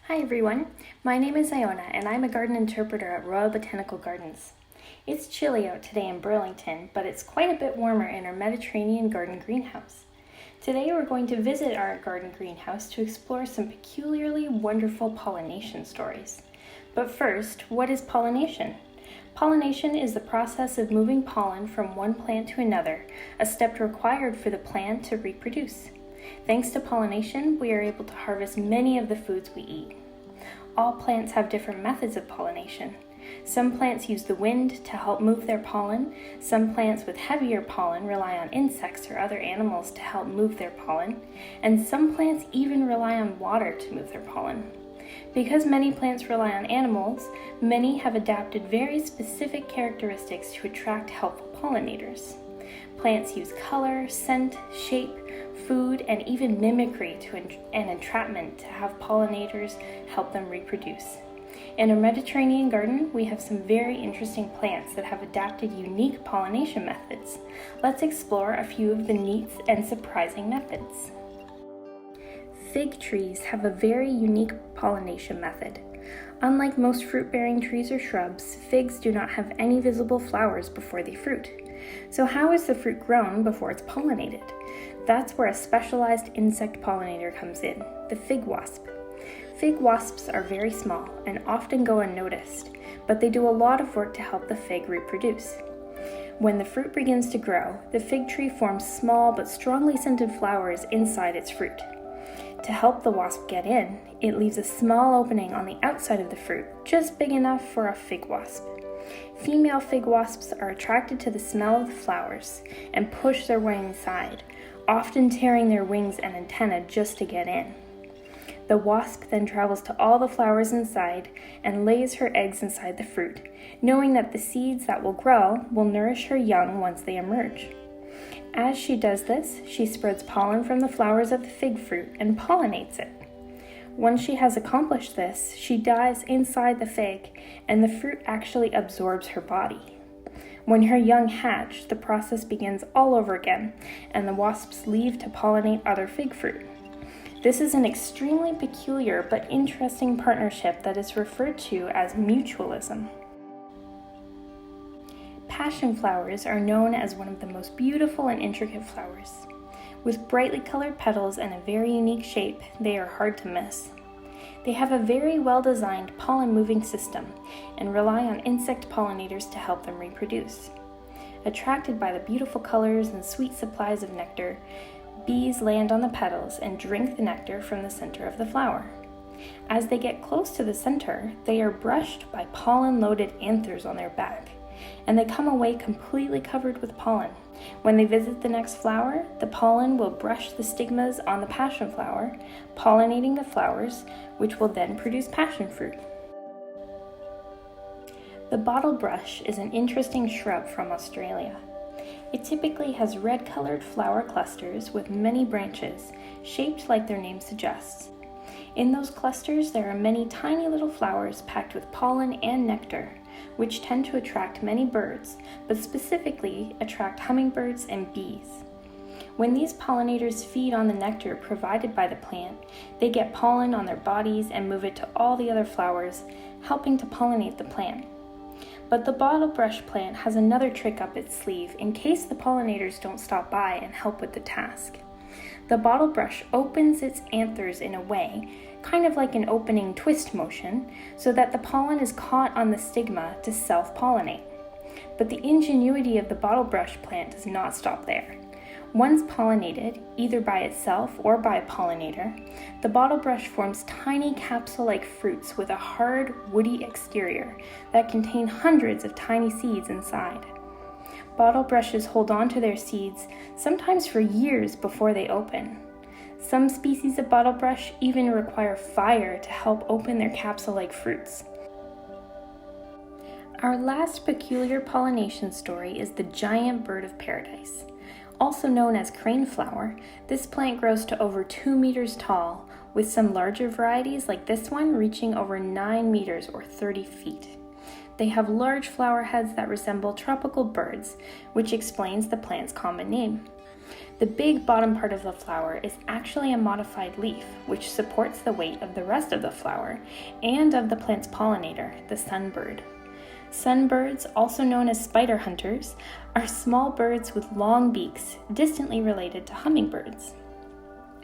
Hi everyone, my name is Iona and I'm a garden interpreter at Royal Botanical Gardens. It's chilly out today in Burlington, but it's quite a bit warmer in our Mediterranean garden greenhouse. Today we're going to visit our garden greenhouse to explore some peculiarly wonderful pollination stories. But first, what is pollination? Pollination is the process of moving pollen from one plant to another, a step required for the plant to reproduce. Thanks to pollination, we are able to harvest many of the foods we eat. All plants have different methods of pollination. Some plants use the wind to help move their pollen. Some plants with heavier pollen rely on insects or other animals to help move their pollen. And some plants even rely on water to move their pollen. Because many plants rely on animals, many have adapted very specific characteristics to attract helpful pollinators. Plants use color, scent, shape, food, and even mimicry and entrapment to have pollinators help them reproduce. In our Mediterranean garden, we have some very interesting plants that have adapted unique pollination methods. Let's explore a few of the neat and surprising methods. Fig trees have a very unique pollination method. Unlike most fruit-bearing trees or shrubs, figs do not have any visible flowers before they fruit. So how is the fruit grown before it's pollinated? That's where a specialized insect pollinator comes in, the fig wasp. Fig wasps are very small and often go unnoticed, but they do a lot of work to help the fig reproduce. When the fruit begins to grow, the fig tree forms small but strongly scented flowers inside its fruit. To help the wasp get in, it leaves a small opening on the outside of the fruit, just big enough for a fig wasp. Female fig wasps are attracted to the smell of the flowers and push their way inside, often tearing their wings and antennae just to get in. The wasp then travels to all the flowers inside and lays her eggs inside the fruit, knowing that the seeds that will grow will nourish her young once they emerge. As she does this, she spreads pollen from the flowers of the fig fruit and pollinates it. Once she has accomplished this, she dives inside the fig and the fruit actually absorbs her body. When her young hatch, the process begins all over again and the wasps leave to pollinate other fig fruit. This is an extremely peculiar but interesting partnership that is referred to as mutualism. Passion flowers are known as one of the most beautiful and intricate flowers. With brightly colored petals and a very unique shape, they are hard to miss. They have a very well-designed pollen-moving system and rely on insect pollinators to help them reproduce. Attracted by the beautiful colors and sweet supplies of nectar, bees land on the petals and drink the nectar from the center of the flower. As they get close to the center, they are brushed by pollen-loaded anthers on their back, and they come away completely covered with pollen. When they visit the next flower, the pollen will brush the stigmas on the passion flower, pollinating the flowers, which will then produce passion fruit. The bottlebrush is an interesting shrub from Australia. It typically has red-colored flower clusters with many branches, shaped like their name suggests. In those clusters, there are many tiny little flowers packed with pollen and nectar, which tend to attract many birds, but specifically attract hummingbirds and bees. When these pollinators feed on the nectar provided by the plant, they get pollen on their bodies and move it to all the other flowers, helping to pollinate the plant. But the bottlebrush plant has another trick up its sleeve in case the pollinators don't stop by and help with the task. The bottlebrush opens its anthers in a way, kind of like an opening twist motion, so that the pollen is caught on the stigma to self-pollinate. But the ingenuity of the bottlebrush plant does not stop there. Once pollinated, either by itself or by a pollinator, the bottlebrush forms tiny capsule-like fruits with a hard, woody exterior that contain hundreds of tiny seeds inside. Bottlebrushes hold on to their seeds, sometimes for years before they open. Some species of bottlebrush even require fire to help open their capsule-like fruits. Our last peculiar pollination story is the giant bird of paradise. Also known as craneflower, this plant grows to over 2 meters tall, with some larger varieties like this one reaching over 9 meters or 30 feet. They have large flower heads that resemble tropical birds, which explains the plant's common name. The big bottom part of the flower is actually a modified leaf, which supports the weight of the rest of the flower and of the plant's pollinator, the sunbird. Sunbirds, also known as spider hunters, are small birds with long beaks, distantly related to hummingbirds.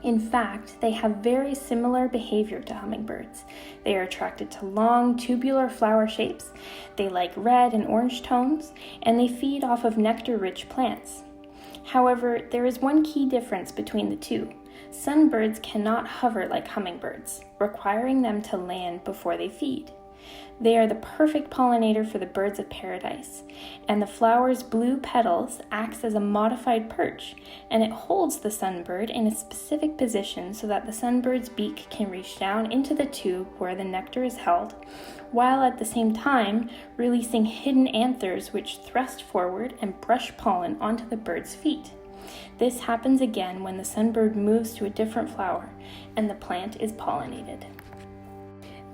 In fact, they have very similar behavior to hummingbirds. They are attracted to long, tubular flower shapes, they like red and orange tones, and they feed off of nectar-rich plants. However, there is one key difference between the two. Sunbirds cannot hover like hummingbirds, requiring them to land before they feed. They are the perfect pollinator for the birds of paradise, and the flower's blue petals acts as a modified perch, and it holds the sunbird in a specific position so that the sunbird's beak can reach down into the tube where the nectar is held, while at the same time releasing hidden anthers which thrust forward and brush pollen onto the bird's feet. This happens again when the sunbird moves to a different flower and the plant is pollinated.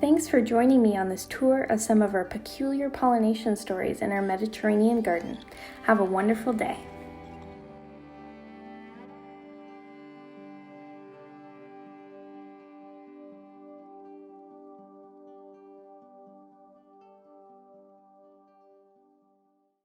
Thanks for joining me on this tour of some of our peculiar pollination stories in our Mediterranean garden. Have a wonderful day.